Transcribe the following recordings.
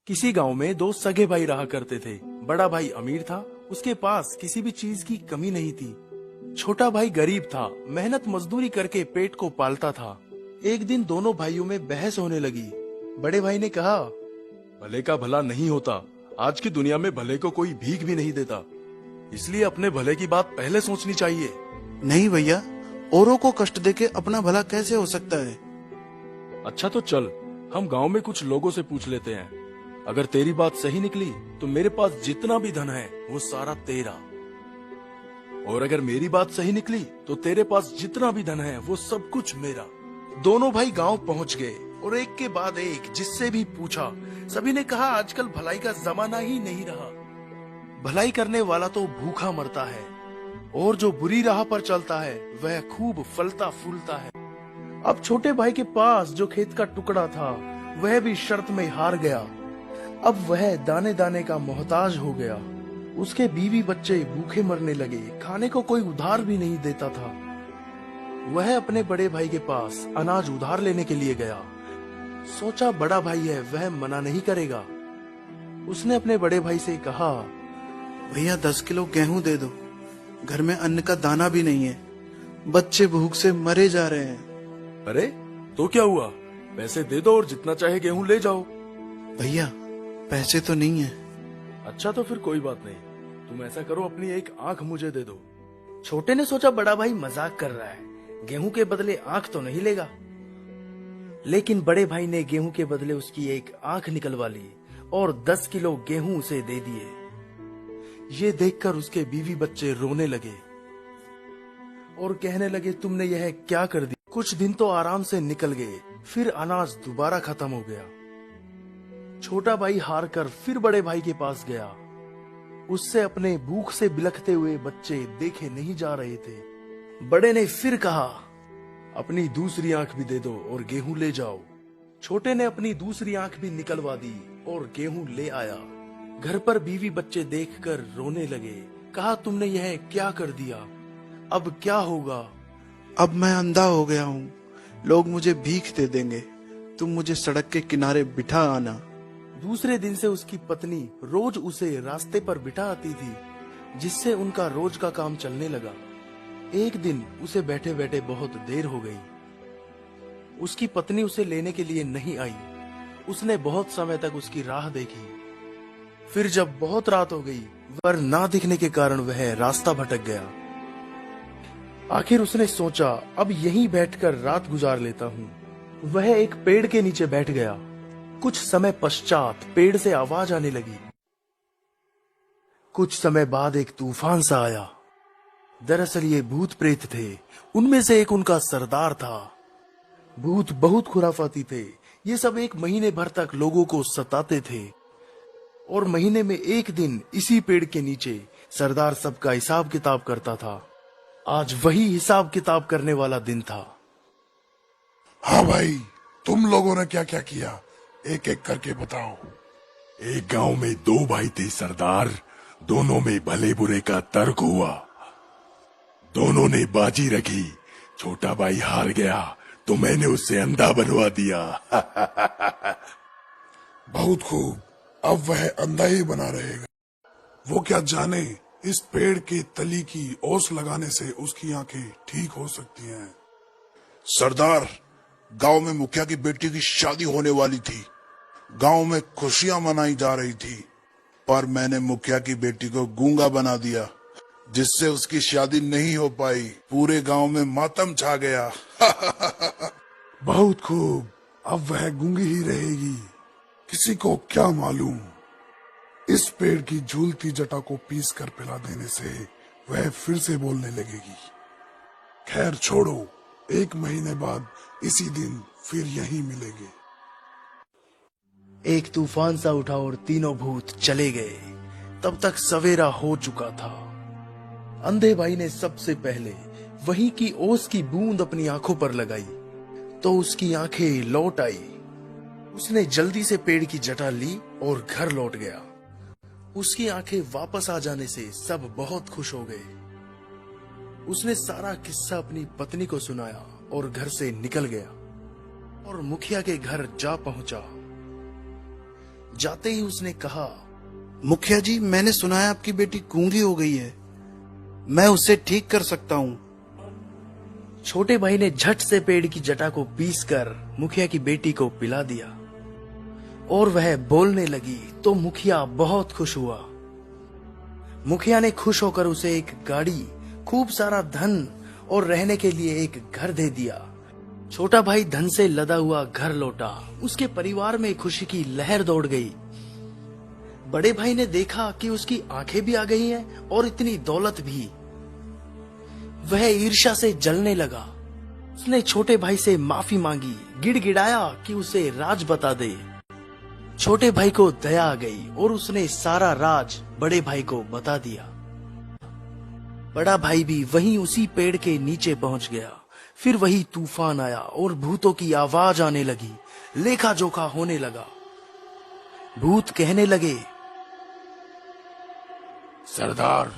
किसी गांव में दो सगे भाई रहा करते थे। बड़ा भाई अमीर था, उसके पास किसी भी चीज की कमी नहीं थी। छोटा भाई गरीब था, मेहनत मजदूरी करके पेट को पालता था। एक दिन दोनों भाइयों में बहस होने लगी। बड़े भाई ने कहा, भले का भला नहीं होता। आज की दुनिया में भले को कोई भीख भी नहीं देता, इसलिए अपने भले की बात पहले सोचनी चाहिए। नहीं भैया, औरों को कष्ट देके अपना भला कैसे हो सकता है। अच्छा तो चल, हम गांव में कुछ लोगों से पूछ लेते हैं। अगर तेरी बात सही निकली तो मेरे पास जितना भी धन है वो सारा तेरा, और अगर मेरी बात सही निकली तो तेरे पास जितना भी धन है वो सब कुछ मेरा। दोनों भाई गांव पहुंच गए और एक के बाद एक जिससे भी पूछा, सभी ने कहा आजकल भलाई का जमाना ही नहीं रहा। भलाई करने वाला तो भूखा मरता है, और जो बुरी राह पर चलता है वह खूब फलता फूलता है। अब छोटे भाई के पास जो खेत का टुकड़ा था वह भी शर्त में हार गया। अब वह दाने दाने का मोहताज हो गया। उसके बीवी बच्चे भूखे मरने लगे, खाने को कोई उधार भी नहीं देता था। वह अपने बड़े भाई के पास अनाज उधार लेने के लिए गया। सोचा बड़ा भाई है, वह मना नहीं करेगा। उसने अपने बड़े भाई से कहा, भैया 10 किलो गेहूं दे दो, घर में अन्न का दाना भी नहीं है, बच्चे भूख से मरे जा रहे हैं। अरे तो क्या हुआ, पैसे दे दो और जितना चाहे गेहूं ले जाओ। भैया पैसे तो नहीं है। अच्छा तो फिर कोई बात नहीं, तुम ऐसा करो, अपनी एक आंख मुझे दे दो। छोटे ने सोचा बड़ा भाई मजाक कर रहा है, गेहूं के बदले आंख तो नहीं लेगा। लेकिन बड़े भाई ने गेहूं के बदले उसकी एक आंख निकलवा ली और 10 किलो गेहूं उसे दे दिए। ये देखकर उसके बीवी बच्चे रोने लगे और कहने लगे, तुमने यह क्या कर दिया। कुछ दिन तो आराम से निकल गए, फिर अनाज दोबारा खत्म हो गया। छोटा भाई हार कर फिर बड़े भाई के पास गया। उससे अपने भूख से बिलखते हुए बच्चे देखे नहीं जा रहे थे। बड़े ने फिर कहा, अपनी दूसरी आंख भी दे दो और गेहूं ले जाओ। छोटे ने अपनी दूसरी आंख भी निकलवा दी और गेहूं ले आया। घर पर बीवी बच्चे देखकर रोने लगे। कहा, तुमने यह क्या कर दिया, अब क्या होगा। अब मैं अंधा हो गया हूँ, लोग मुझे भीख दे देंगे, तुम मुझे सड़क के किनारे बिठा आना। दूसरे दिन से उसकी पत्नी रोज उसे रास्ते पर बिठा आती थी, जिससे उनका रोज का काम चलने लगा। एक दिन उसे बैठे बैठे बहुत देर हो गई। उसकी पत्नी उसे लेने के लिए नहीं आई। उसने बहुत समय तक उसकी राह देखी। फिर जब बहुत रात हो गई, वर ना दिखने के कारण वह रास्ता भटक गया। आखिर उसने सोचा, अब यहीं बैठकर रात गुजार लेता हूँ। वह एक पेड़ के नीचे बैठ गया। कुछ समय पश्चात पेड़ से आवाज आने लगी। कुछ समय बाद एक तूफान सा आया। दरअसल ये भूत प्रेत थे। उनमें से एक उनका सरदार था। भूत बहुत खुराफाती थे। ये सब 1 महीने भर तक लोगों को सताते थे, और महीने में एक दिन इसी पेड़ के नीचे सरदार सबका हिसाब किताब करता था। आज वही हिसाब किताब करने वाला दिन था। हाँ भाई, तुम लोगों ने क्या क्या किया, एक एक करके बताओ। एक गांव में 2 भाई थे सरदार। दोनों में भले बुरे का तर्क हुआ। दोनों ने बाजी रखी। छोटा भाई हार गया तो मैंने उसे अंधा बनवा दिया। बहुत खूब, अब वह अंधा ही बना रहेगा। वो क्या जाने, इस पेड़ की तली की ओस लगाने से उसकी आंखें ठीक हो सकती हैं। सरदार, गांव में मुखिया की बेटी की शादी होने वाली थी। गांव में खुशियां मनाई जा रही थी, पर मैंने मुखिया की बेटी को गूंगा बना दिया, जिससे उसकी शादी नहीं हो पाई। पूरे गांव में मातम छा गया। बहुत खूब, अब वह गूंगी ही रहेगी। किसी को क्या मालूम, इस पेड़ की झूलती जटा को पीस कर पिला देने से वह फिर से बोलने लगेगी। खैर छोड़ो, 1 महीने बाद इसी दिन फिर यहीं मिलेंगे। एक तूफान सा उठा और तीनों भूत चले गए। तब तक सवेरा हो चुका था। अंधे भाई ने सबसे पहले वहीं की ओस की बूंद अपनी आंखों पर लगाई तो उसकी आंखें लौट आई। उसने जल्दी से पेड़ की जटा ली और घर लौट गया। उसकी आंखें वापस आ जाने से सब बहुत खुश हो गए। उसने सारा किस्सा अपनी पत्नी को सुनाया और घर से निकल गया और मुखिया के घर जा पहुंचा। जाते ही उसने कहा, मुखिया जी, मैंने सुना है आपकी बेटी गूंगी हो गई है। मैं उसे ठीक कर सकता हूँ। छोटे भाई ने झट से पेड़ की जटा को पीसकर मुखिया की बेटी को पिला दिया और वह बोलने लगी तो मुखिया बहुत खुश हुआ। मुखिया ने खुश होकर उसे एक गाड़ी, खूब सारा धन और रहने के लिए एक घर दे दिया। छोटा भाई धन से लदा हुआ घर लौटा। उसके परिवार में खुशी की लहर दौड़ गई। बड़े भाई ने देखा कि उसकी आंखें भी आ गई हैं और इतनी दौलत भी। वह ईर्ष्या से जलने लगा। उसने छोटे भाई से माफी मांगी, गिड़गिड़ाया कि उसे राज बता दे। छोटे भाई को दया आ गई और उसने सारा राज बड़े भाई को बता दिया। बड़ा भाई भी वहीं उसी पेड़ के नीचे पहुंच गया। फिर वही तूफान आया और भूतों की आवाज आने लगी। लेखा जोखा होने लगा। भूत कहने लगे, सरदार,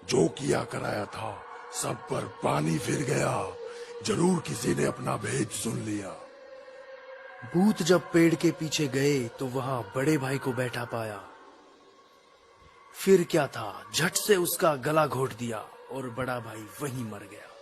जो किया कराया था सब पर पानी फिर गया। जरूर किसी ने अपना भेद सुन लिया। भूत जब पेड़ के पीछे गए तो वहां बड़े भाई को बैठा पाया। फिर क्या था, झट से उसका गला घोट दिया और बड़ा भाई वहीं मर गया।